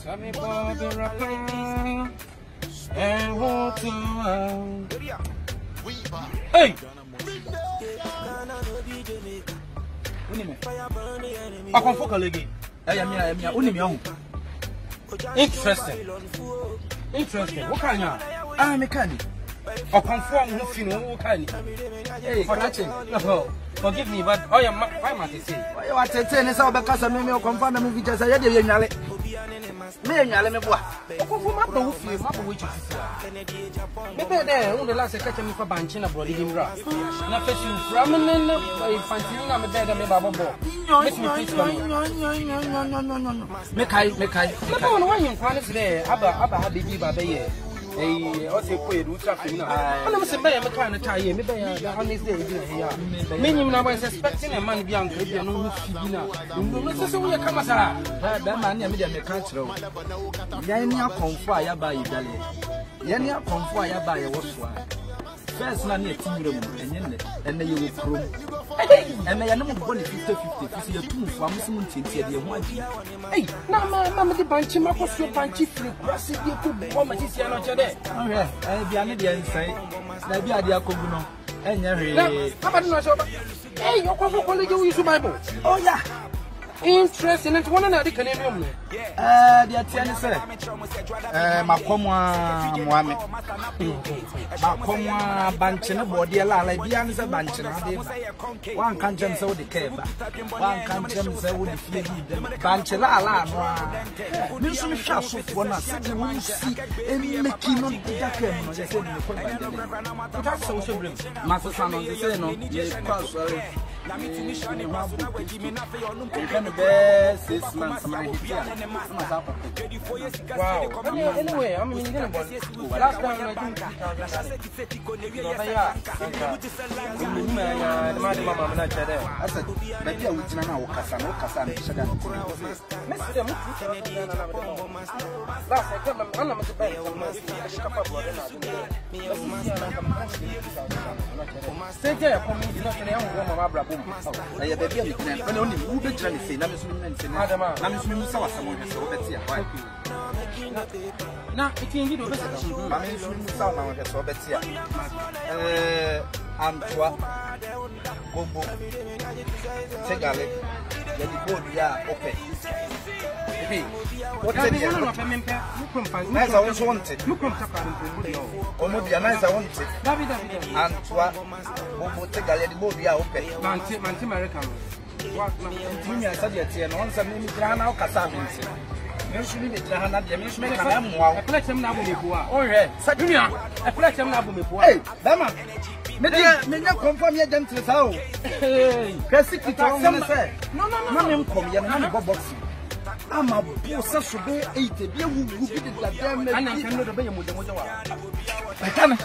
Hey! Komfo College. Interesting. What kind of? I'm a candy. Or conform who feel hey, forgive me, but I am my say. What I say is all because I may confirm the movie just a year. Maybe there, only last second for banching abroad in Ras. Nothing from Fantina, the bed of my bubble. Make I. But when you find it there, Abba had the Giba. Hey, also put it traffic. I never say, I'm trying to tie him. Maybe on this day, meaning I was expecting a man beyond the no dinner. So we come as that man, I made a country. Yania confire by Italy. Yania confire by a wash. First, not near 2 room, and then you will prove. And I am not going 50-50. See a 2 from some tea, one. Hey, now, Mamma, the punchy, my post, your punchy flip, rusty, you could one much is not today. Okay, I'll be an idiot inside. Maybe I dear Coguno. And how about not? Hey, your Komfo College use Bible. Oh, yeah. Interesting, and one another Canadian. The Tiana said, Macoma Mohammed. Macoma Banchina, body, like Bianza Banchina. One can't jump so the cave. One can't jump so the flea. Banchela, Mission Shaft for us. You see, and making on the Jacket. That's social dream. Master Son on the Seno, yes, best 6 months. Wow. Anyway, I mean, last time I think I said, maybe I would know Cassan. Now, if you need to visit, I mean, someone has over here. Antwa, Komfo, Tegale, the board, yeah, okay. What I also wanted. Look from Takan, nice, I wanted. Antwa, Komfo, Tegale, the board, yeah, okay. Manti American. What I said, and once I made Grana Cassavin. Usually, the Jahana, the Miss Meckham, I collect them now before. Oh, yeah, Saturnia, I collect them now before. Hey, Dama, may not confirm your gentle soul. Hey, Cassidy, say, no, I'm coming, you're boxing. I'm a boss, should be 80. You will be the damn, and I cannot obey him with the motor. I can't.